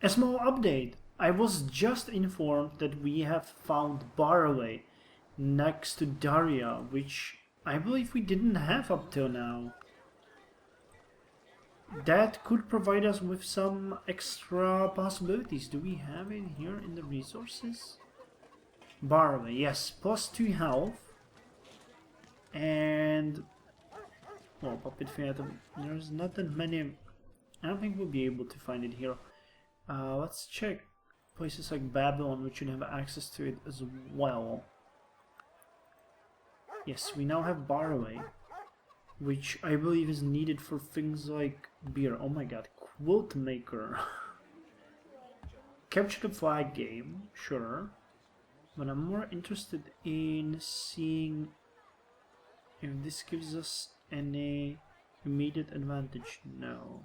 A small update. I was just informed that we have found Barley next to Daria, which I believe we didn't have up till now. That could provide us with some extra possibilities. Do we have it here in the resources? Barley, yes, +2 health. And... well, Puppet Phantom, there's not that many... I don't think we'll be able to find it here. Let's check places like Babylon, which should have access to it as well. Yes, we now have Barley, which I believe is needed for things like beer. Oh my god, Quilt Maker. Capture the flag game, sure. But I'm more interested in seeing if this gives us any immediate advantage. No.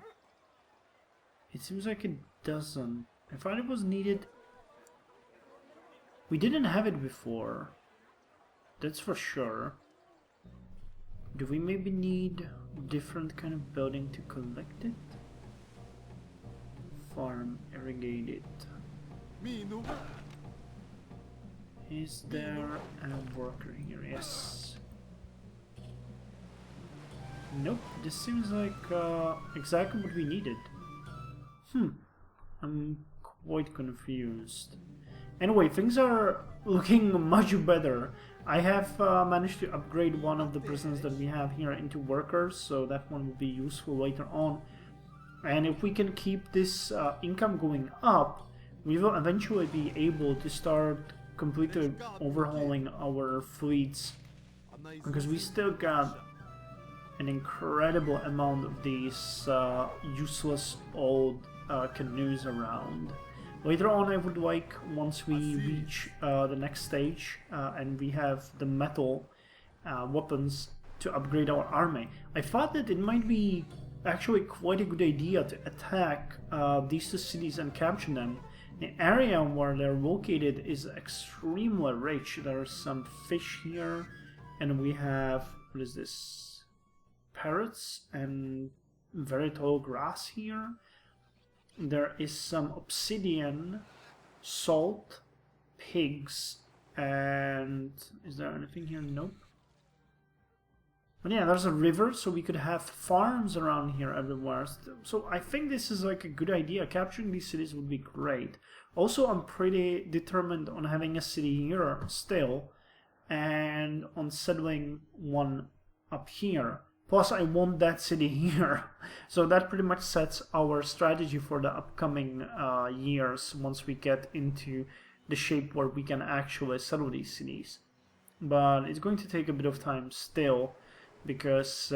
It seems like it doesn't. I thought it was needed. We didn't have it before. That's for sure. Do we maybe need different kind of building to collect it? Farm, irrigate it. Is there a worker here? Yes. Nope, this seems like exactly what we needed. I'm quite confused. Anyway, things are looking much better. I have managed to upgrade one of the prisons that we have here into workers, so that one will be useful later on. And if we can keep this income going up, we will eventually be able to start completely overhauling our fleets, because we still got an incredible amount of these useless old canoes around. Later on, I would like, once we reach the next stage and we have the metal weapons, to upgrade our army. I thought that it might be actually quite a good idea to attack these two cities and capture them. The area where they're located is extremely rich. There's some fish here, and we have, what is this? Parrots and very tall grass here. There is some obsidian, salt, pigs, and is there anything here? Nope. But yeah, there's a river, so we could have farms around here everywhere. So I think this is like a good idea. Capturing these cities would be great. Also, I'm pretty determined on having a city here still, and on settling one up here. Plus, I want that city here. So that pretty much sets our strategy for the upcoming years once we get into the shape where we can actually settle these cities. But it's going to take a bit of time still, because,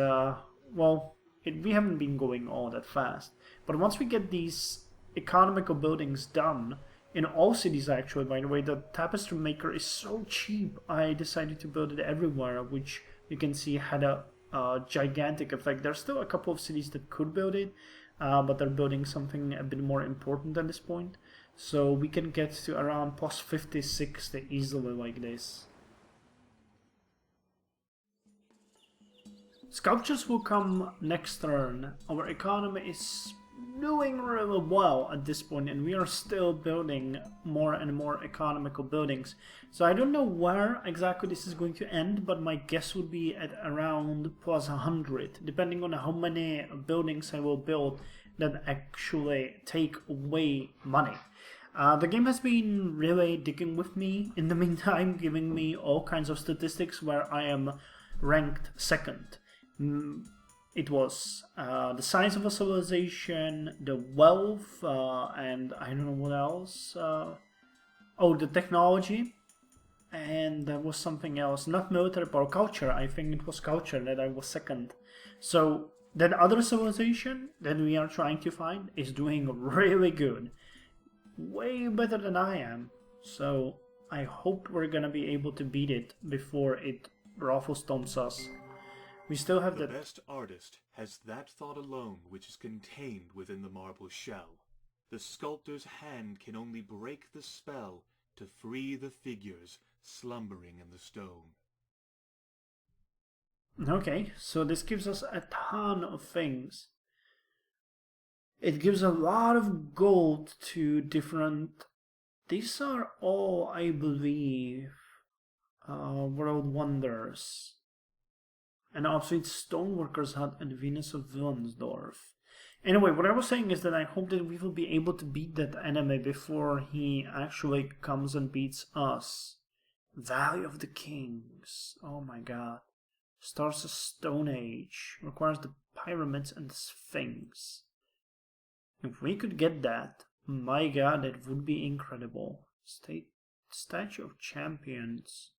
well, we haven't been going all that fast. But once we get these economical buildings done, in all cities actually, by the way, the tapestry maker is so cheap, I decided to build it everywhere, which you can see had a gigantic effect. There's still a couple of cities that could build it, but they're building something a bit more important at this point. So we can get to around plus 50, 60 easily like this. Sculptures will come next turn. Our economy is doing really well at this point, and we are still building more and more economical buildings. So I don't know where exactly this is going to end, but my guess would be at around plus 100, depending on how many buildings I will build that actually take away money. The game has been really digging with me in the meantime, giving me all kinds of statistics where I am ranked second. It was the size of a civilization, the wealth, and I don't know what else. Oh, the technology, and there was something else. Not military power, culture. I think it was culture that I was second. So that other civilization that we are trying to find is doing really good. Way better than I am. So I hope we're gonna be able to beat it before it raffle stomps us. We still have the best artist has that thought alone which is contained within the marble shell. The sculptor's hand can only break the spell to free the figures slumbering in the stone. Okay, so this gives us a ton of things. It gives a lot of gold to different... These are all, I believe, world wonders. And also it's Stoneworker's Hut and Venus of Willensdorf. Anyway, what I was saying is that I hope that we will be able to beat that enemy before he actually comes and beats us. Valley of the Kings. Oh my god. Stars of Stone Age. Requires the pyramids and the Sphinx. If we could get that, my god, it would be incredible. Statue of Champions.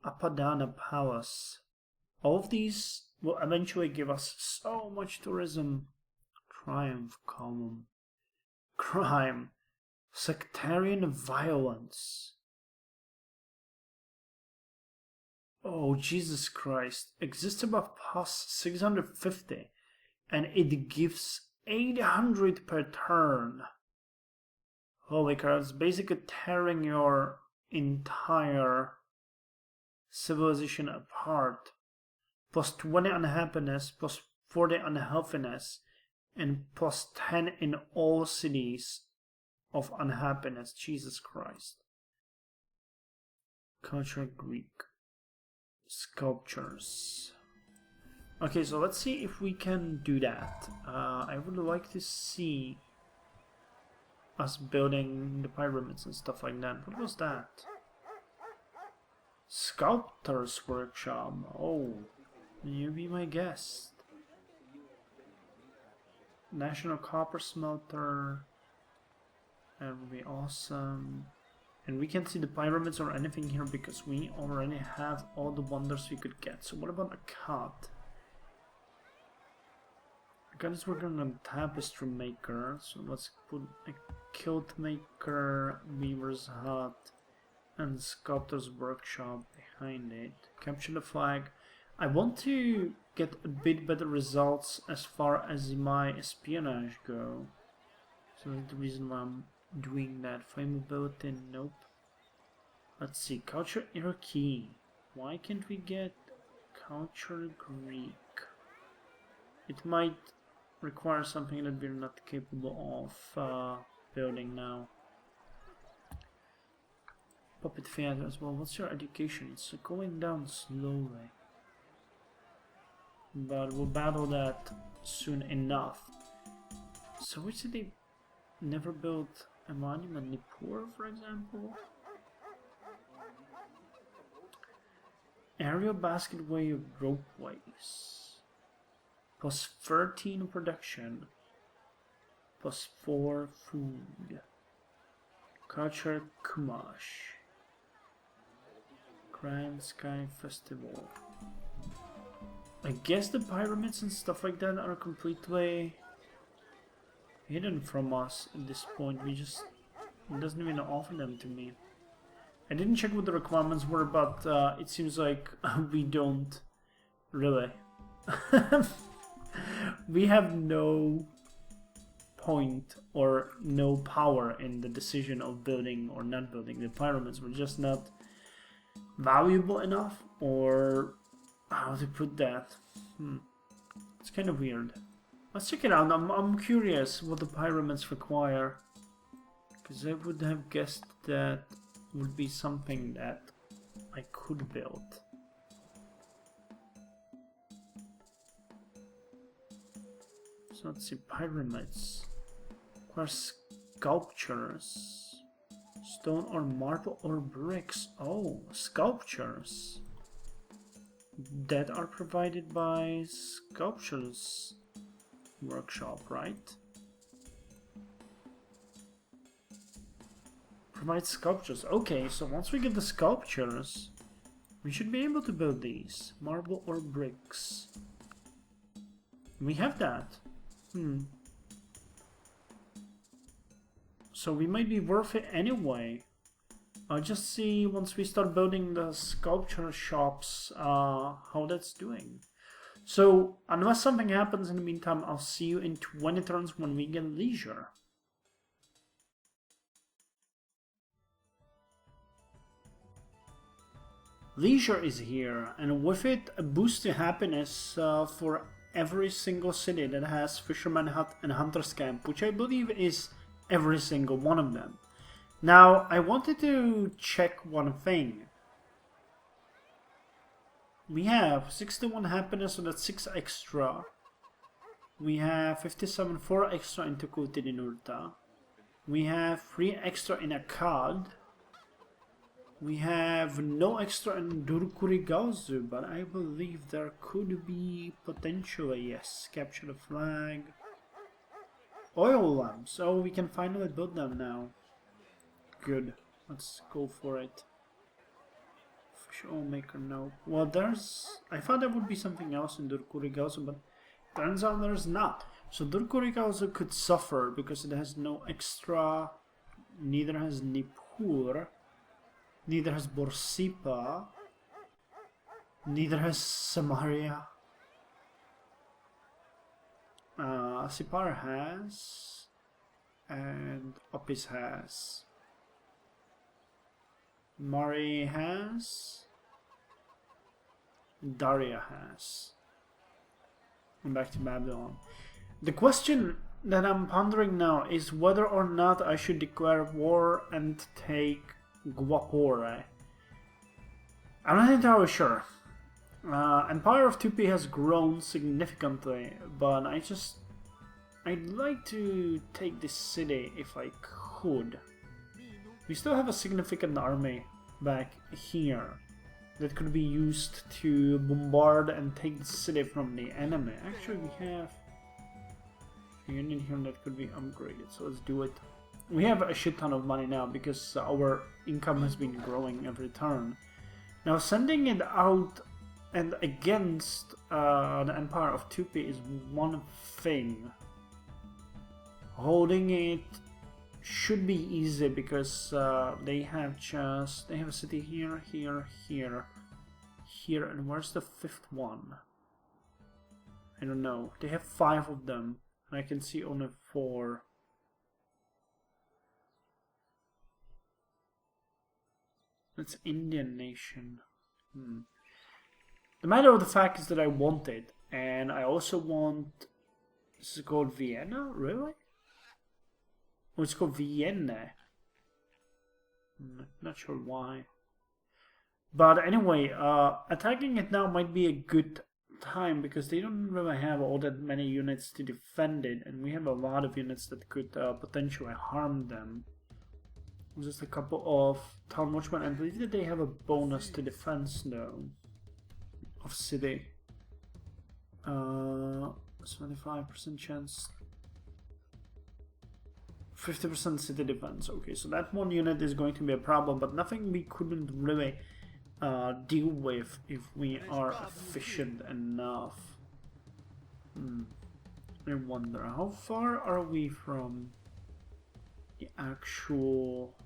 Apadana Palace. All of these will eventually give us so much tourism. Triumph column. Crime. Sectarian violence. Oh, Jesus Christ. Exists above plus 650. And it gives 800 per turn. Holy crap, it's basically tearing your entire civilization apart. Plus 20 unhappiness, plus 40 unhealthiness, and plus 10 in all cities of unhappiness. Jesus Christ. Culture Greek. Sculptures. Okay, so let's see if we can do that. I would like to see us building the pyramids and stuff like that. What was that? Sculptor's Workshop. Oh, you be my guest. National Copper Smelter. That would be awesome. And we can't see the pyramids or anything here because we already have all the wonders we could get. So what about a cut? A cut is working on a tapestry maker. So let's put a kilt maker, weaver's hut, and sculptor's workshop behind it. Capture the flag. I want to get a bit better results as far as my espionage go. So that's the reason why I'm doing that. Flammability, nope. Let's see, culture Iraqi. Why can't we get culture Greek? It might require something that we're not capable of building now. Puppet theater as well. What's your education? It's going down slowly. But we'll battle that soon enough. So which did they never built a monument? Nippur, for example? Aerial basketway ropeways. Plus 13 production. Plus 4 food. Culture Kumash. Grand Sky Festival. I guess the pyramids and stuff like that are completely hidden from us at this point. It doesn't even offer them to me. I didn't check what the requirements were, but it seems like we don't really. We have no point or no power in the decision of building or not building the pyramids. We're just not valuable enough, or how to put that. It's kind of weird. Let's check it out. I'm curious what the pyramids require, because I would have guessed that would be something that I could build. So let's see, pyramids. Require sculptures. Stone or marble or bricks. Oh, sculptures. That are provided by Sculptures Workshop, right? Provide sculptures. Okay, so once we get the sculptures, we should be able to build these. Marble or bricks. We have that. So we might be worth it anyway. I'll just see once we start building the sculpture shops how that's doing. So unless something happens in the meantime, I'll see you in 20 turns when we get leisure. Leisure is here, and with it a boost to happiness for every single city that has fisherman hut and hunter's camp, which I believe is every single one of them. Now, I wanted to check one thing. We have 61 happiness, so that's 6 extra. We have 57, 4 extra in Tukultininurta. We have 3 extra in Akkad. We have no extra in Durkurigauzu, but I believe there could be potentially, yes, capture the flag. Oil lamps, oh, we can finally build them now. Good, let's go for it. Fish oil maker, no. Well, I thought there would be something else in Durkurigauzu, but turns out there's not. So Durkurigauzu could suffer because it has no extra, neither has Nippur. Neither has Borsippa. Neither has Samaria. Sipar has. And Opis has. Mari has. Daria has. And back to Babylon. The question that I'm pondering now is whether or not I should declare war and take Guapore. I'm not entirely sure. Empire of Tupi has grown significantly, but I'd like to take this city if I could. We still have a significant army back here that could be used to bombard and take the city from the enemy. Actually, we have a unit here that could be upgraded, so let's do it. We have a shit ton of money now because our income has been growing every turn. Now sending it out and against the Empire of Tupi is one thing. Holding it should be easy because they have a city here, here, here, here, and where's the 5th one? I don't know. They have 5 of them, and I can see only 4. That's Indian nation. The matter of the fact is that I want it, and I also want. This is called Vienna, really? Oh, it's called Vienna. Not sure why. But anyway, attacking it now might be a good time because they don't really have all that many units to defend it, and we have a lot of units that could potentially harm them. Just a couple of town watchmen. I believe that they have a bonus to defense though of city. 75% chance. 50% city defense. Okay, so that one unit is going to be a problem, but nothing we couldn't really deal with if we are efficient enough. I wonder, how far are we from the actual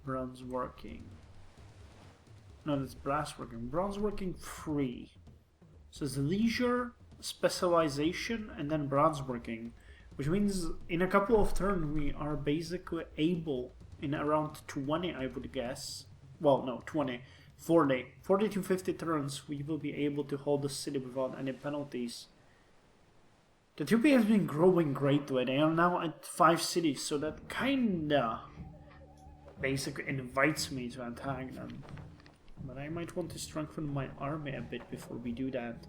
bronze working? No, that's brass working. Bronze working 3. So it's leisure, specialization, and then bronze working. Which means in a couple of turns we are basically able, in around 20 I would guess. Well, no, 20. 40 to 50 turns we will be able to hold the city without any penalties. The Tupi has been growing greatly. They are now at 5 cities, so that kinda basically invites me to attack them. But I might want to strengthen my army a bit before we do that.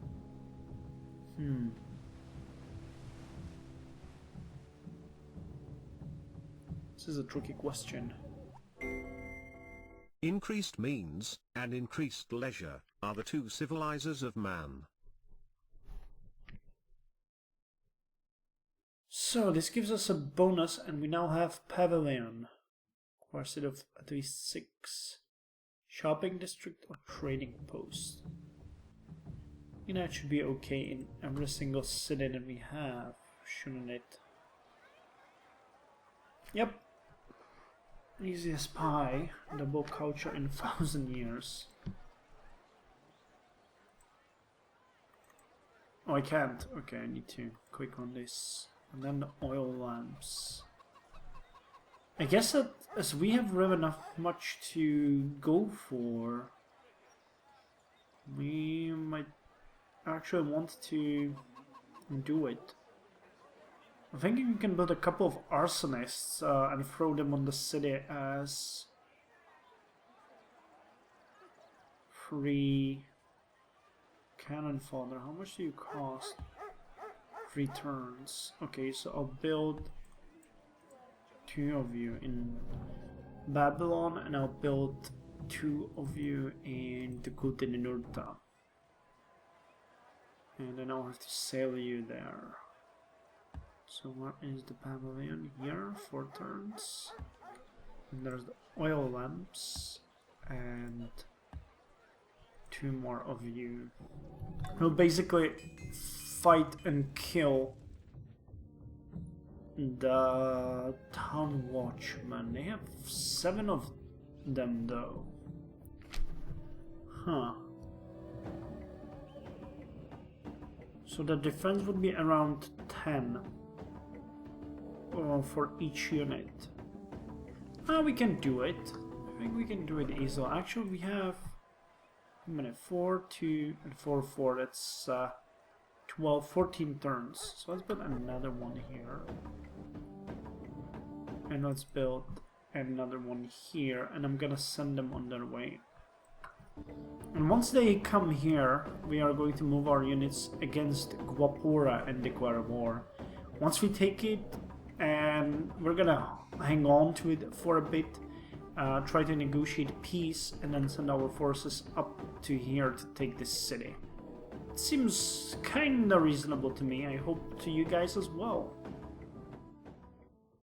This is a tricky question. Increased means and increased leisure are the 2 civilizers of man. So this gives us a bonus, and we now have Pavilion. Requires of at least 6. Shopping district or trading post. You know, it should be okay in every single city that we have, shouldn't it? Yep. Easy as pie. Double culture in 1,000 years. Oh, I can't. Okay, I need to click on this. And then the oil lamps. I guess that as we have really not much to go for, we might actually want to do it. I'm thinking we can build a couple of arsonists and throw them on the city as free cannon fodder. How much do you cost? 3 turns. Okay, so I'll build 2 of you in Babylon, and I'll build 2 of you in the Kutinurta. And then I'll have to sail you there. So where is the pavilion? Here, 4 turns. And there's the oil lamps and 2 more of you. We'll basically fight and kill the town watchmen. They have 7 of them though. Huh. So the defense would be around 10 for each unit. We can do it. I think we can do it easily. Actually, we have 4, 2, and 4, 4. That's 12, 14 turns. So let's build another one here. And let's build another one here. And I'm gonna send them on their way. And once they come here, we are going to move our units against Guapura and the Guaramor. Once we take it, and we're gonna hang on to it for a bit, try to negotiate peace, and then send our forces up to here to take this city. It seems kinda reasonable to me. I hope to you guys as well.